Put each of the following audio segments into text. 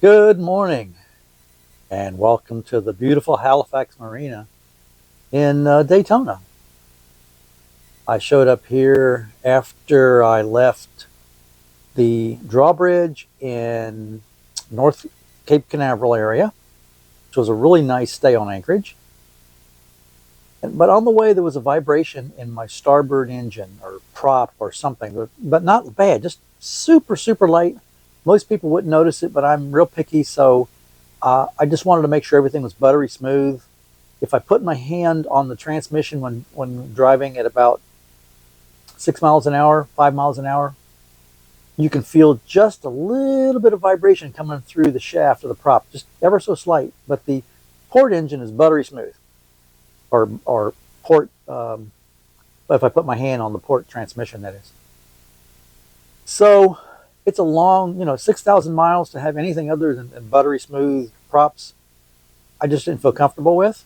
Good morning and welcome to the beautiful Halifax Marina in Daytona. I showed up here after I left the drawbridge in North Cape Canaveral area, which was a really nice stay on Anchorage. But on the way, there was a vibration in my starboard engine or prop or something, but not bad, just super, super light. Most people wouldn't notice it, but I'm real picky, so I just wanted to make sure everything was buttery smooth. If I put my hand on the transmission when driving at about 6 miles an hour, 5 miles an hour, you can feel just a little bit of vibration coming through the shaft of the prop, just ever so slight. But the port engine is buttery smooth, or port. If I put my hand on the port transmission, that is. So it's a long, 6,000 miles to have anything other than buttery smooth props. I just didn't feel comfortable with.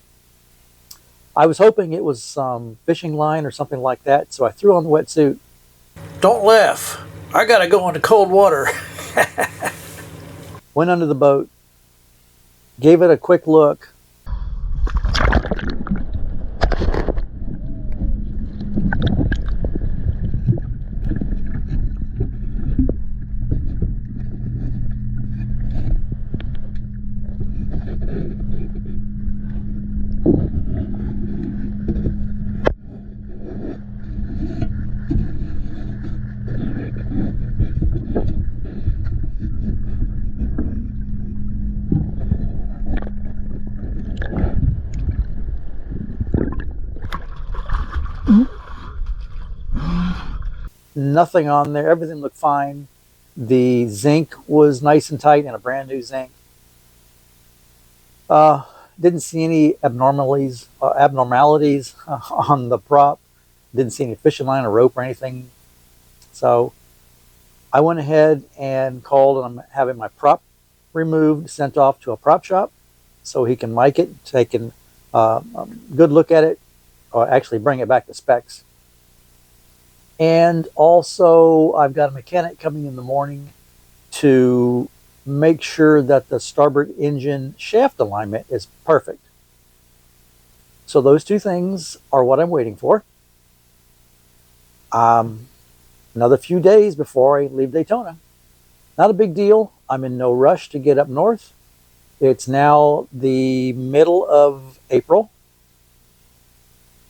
I was hoping it was some fishing line or something like that, so I threw on the wetsuit. Don't laugh. I gotta go into cold water. Went under the boat, gave it a quick look. Nothing on there. Everything looked fine. The zinc was nice and tight and a brand new zinc. Didn't see any abnormalities on the prop. Didn't see any fishing line or rope or anything. So I went ahead and called, and I'm having my prop removed, sent off to a prop shop so he can mic it, take a good look at it, or actually bring it back to specs. And also, I've got a mechanic coming in the morning to make sure that the starboard engine shaft alignment is perfect. So those two things are what I'm waiting for. Another few days before I leave Daytona. Not a big deal. I'm in no rush to get up north. It's now the middle of April.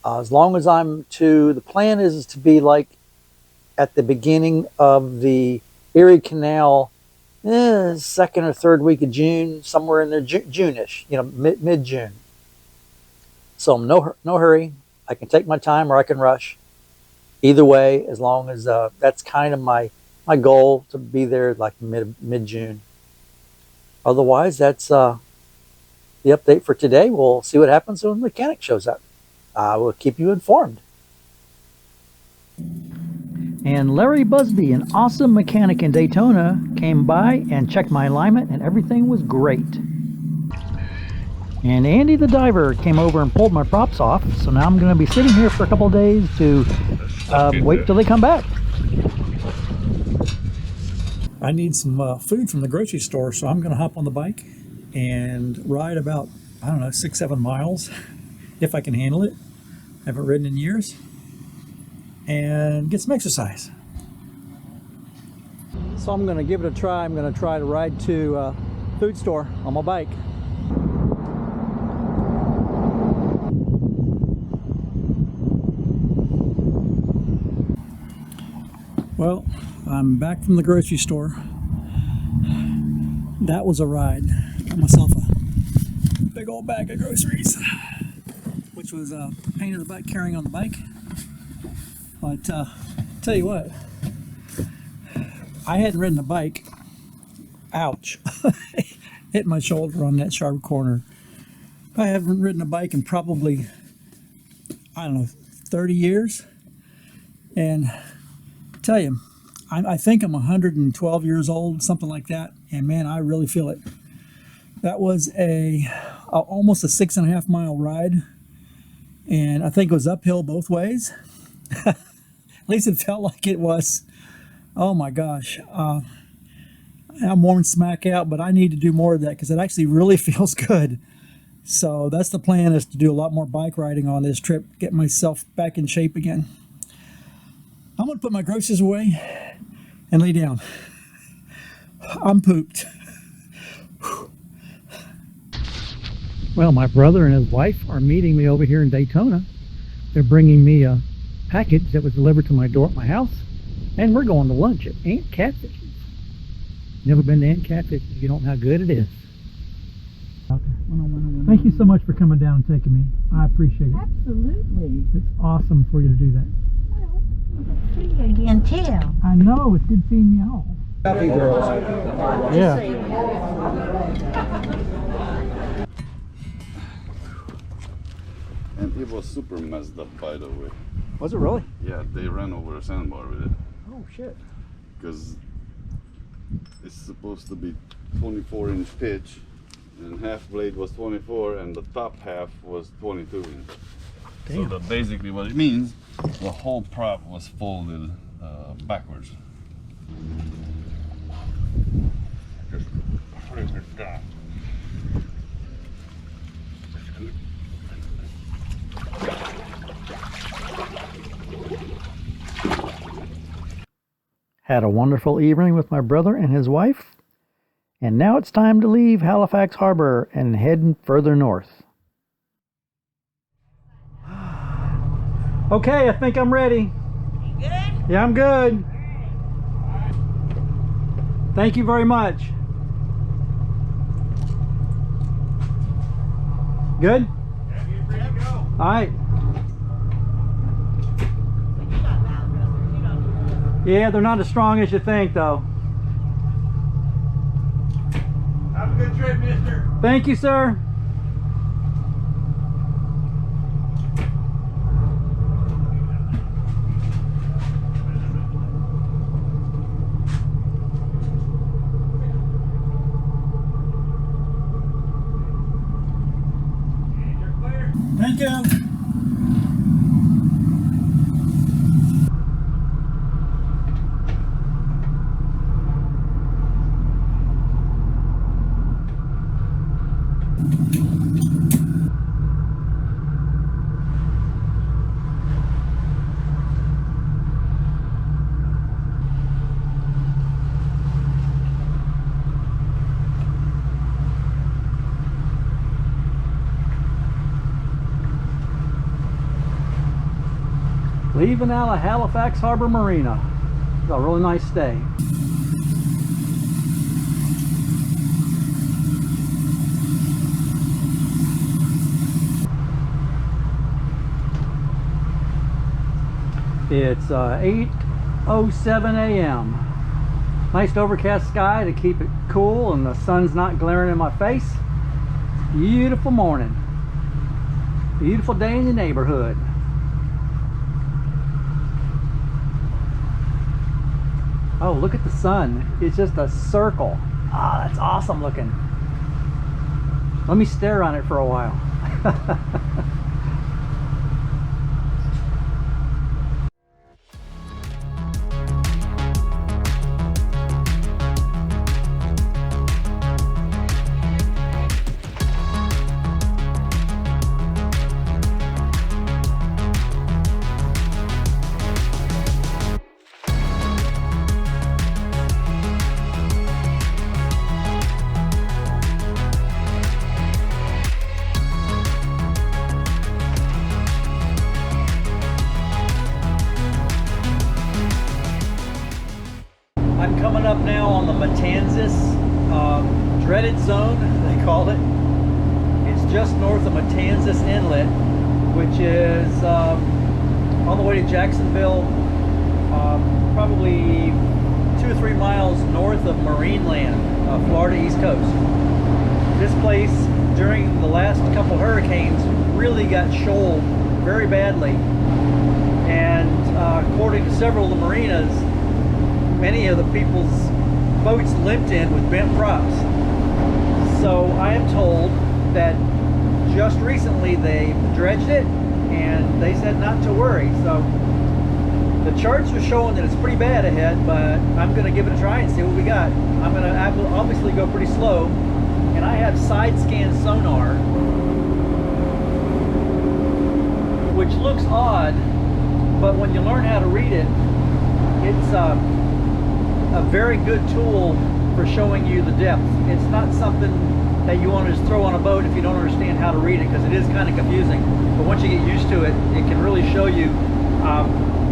As long as the plan is to be like at the beginning of the Erie Canal, second or third week of June, somewhere in there, June-ish, mid-June. So I'm no hurry. I can take my time or I can rush. Either way, as long as that's kind of my goal, to be there like mid-June. Otherwise, that's the update for today. We'll see what happens when the mechanic shows up. I will keep you informed. And Larry Busby, an awesome mechanic in Daytona, came by and checked my alignment, and everything was great. And Andy the diver came over and pulled my props off, so now I'm going to be sitting here for a couple of days to wait till they come back. I need some food from the grocery store, so I'm going to hop on the bike and ride about, 6-7 miles, if I can handle it. I haven't ridden in years. And get some exercise. So I'm going to give it a try. I'm going to try to ride to a food store on my bike. Well, I'm back from the grocery store. That was a ride. Got myself a big old bag of groceries, which was a pain in the butt carrying on the bike. But tell you what, I hadn't ridden a bike. Ouch. Hit my shoulder on that sharp corner. I haven't ridden a bike in probably, 30 years. And tell you, I think I'm 112 years old, something like that. And man, I really feel it. That was almost a 6.5 mile ride. And I think it was uphill both ways. At least it felt like it was. Oh my gosh. I'm warm smack out, but I need to do more of that because it actually really feels good. So that's the plan, is to do a lot more bike riding on this trip, get myself back in shape again. I'm gonna put my groceries away and lay down. I'm pooped. Well, my brother and his wife are meeting me over here in Daytona. They're bringing me a package that was delivered to my door at my house, and we're going to lunch at Aunt Catfish's. Never been to Aunt Catfish's. You don't know how good it is. Thank you so much for coming down and taking me. I appreciate it. Absolutely. It's awesome for you to do that. Well, see you again too. I know, it's good seeing you all. Coffee girls. Yeah. And it was super messed up, by the way. Was it really? Yeah, they ran over a sandbar with it. Oh shit. Because it's supposed to be 24-inch pitch, and half blade was 24, and the top half was 22 inch. So that basically what it means, the whole prop was folded backwards. Just flip it down. Had a wonderful evening with my brother and his wife, and now it's time to leave Halifax Harbor and head further north. Okay, I think I'm ready. You good? Yeah, I'm good. Thank you very much. Good? All right. Yeah, they're not as strong as you think, though. Have a good trip, mister. Thank you, sir. Thank you. Leaving out of Halifax Harbor Marina. It's a really nice stay. It's 8:07 a.m. Nice overcast sky to keep it cool, and the sun's not glaring in my face. Beautiful morning. Beautiful day in the neighborhood. Oh, look at the sun. It's just a circle. Ah, that's awesome looking. Let me stare on it for a while. I'm coming up now on the Matanzas dreaded zone, they call it. It's just north of Matanzas Inlet, which is on the way to Jacksonville, probably 2 or 3 miles north of Marineland, Florida East Coast. This place, during the last couple hurricanes, really got shoaled very badly, and according to several of the marinas, many of the people's boats limped in with bent props. So I am told that just recently they dredged it, and they said not to worry. So The charts are showing that it's pretty bad ahead, but I'm going to give it a try and see what we got. I'm going to obviously go pretty slow, and I have side scan sonar, which looks odd, but when you learn how to read it, it's a very good tool for showing you the depth. It's not something that you want to just throw on a boat if you don't understand how to read it, because it is kind of confusing. But once you get used to it, it can really show you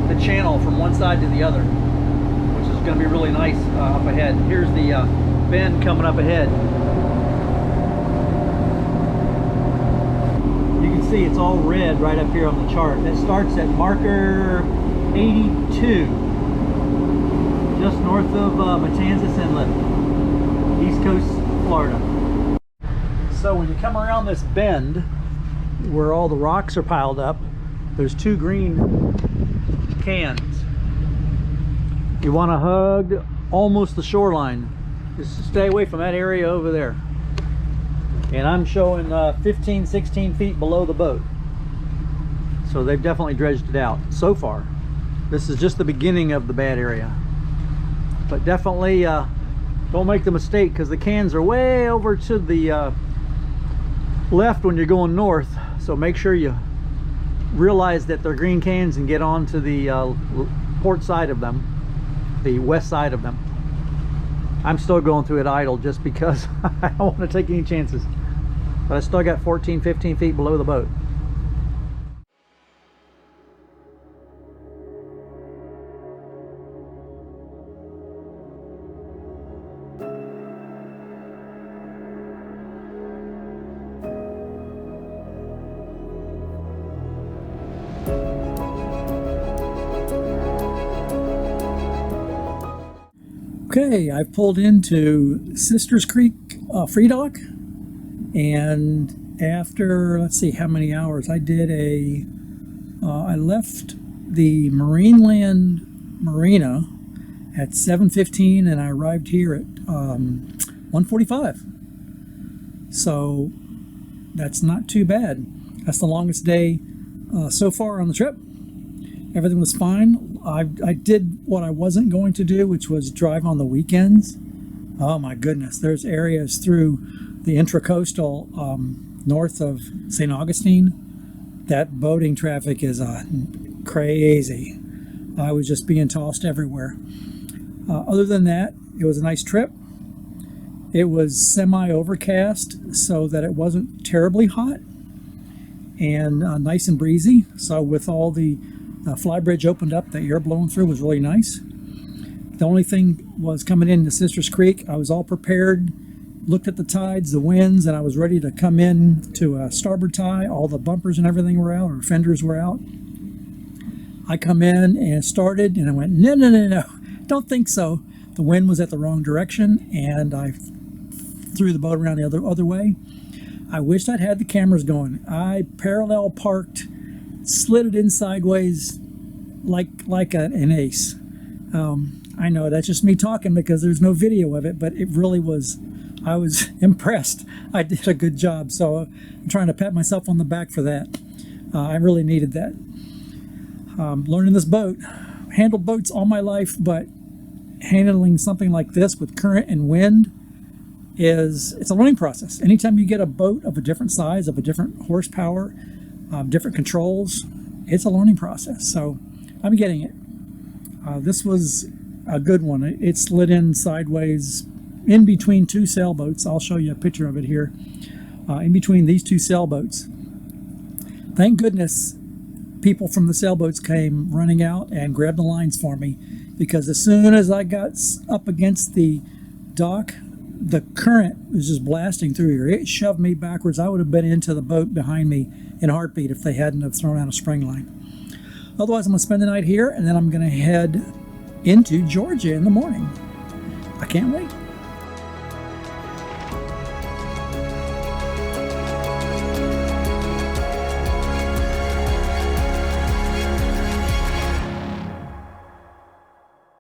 the channel from one side to the other, which is going to be really nice up ahead. Here's the bend coming up ahead. You can see it's all red right up here on the chart. That starts at marker 82, just north of Matanzas Inlet, East Coast, Florida. So when you come around this bend where all the rocks are piled up, there's two green cans. You want to hug almost the shoreline. Just stay away from that area over there. And I'm showing 15, 16 feet below the boat. So they've definitely dredged it out so far. This is just the beginning of the bad area. But definitely don't make the mistake, because the cans are way over to the left when you're going north. So make sure you realize that they're green cans and get on to the port side of them, the west side of them. I'm still going through it idle just because I don't want to take any chances. But I still got 14, 15 feet below the boat. Okay, I've pulled into Sisters Creek Free Dock, and after, let's see how many hours, I left the Marineland Marina at 7:15 and I arrived here at 1:45. So that's not too bad. That's the longest day so far on the trip. Everything was fine. I did what I wasn't going to do, which was drive on the weekends. Oh my goodness, there's areas through the intracoastal north of St. Augustine. That boating traffic is crazy. I was just being tossed everywhere. Other than that, it was a nice trip. It was semi-overcast so that it wasn't terribly hot, and nice and breezy. So with all the flybridge opened up, the air blowing through was really nice. The only thing was coming into Sisters Creek, I was all prepared, looked at the tides, the winds, and I was ready to come in to a starboard tie. All the bumpers and everything were out, or fenders were out. I come in and started, and I went, no, don't think so. The wind was at the wrong direction, and I threw the boat around the other way. I wished I'd had the cameras going. I parallel parked, slid it in sideways like an ace. I know that's just me talking because there's no video of it, but it really was. I was impressed. I did a good job, so I'm trying to pat myself on the back for that. I really needed that. Learning this boat, handled boats all my life, but handling something like this with current and wind it's a learning process. Anytime you get a boat of a different size, of a different horsepower, different controls, it's a learning process. So I'm getting it. This was a good one. It slid in sideways in between two sailboats. I'll show you a picture of it here. In between these two sailboats. Thank goodness people from the sailboats came running out and grabbed the lines for me, because as soon as I got up against the dock, the current was just blasting through here. It shoved me backwards. I would have been into the boat behind me in a heartbeat if they hadn't have thrown out a spring line. Otherwise, I'm going to spend the night here, and then I'm going to head into Georgia in the morning. I can't wait.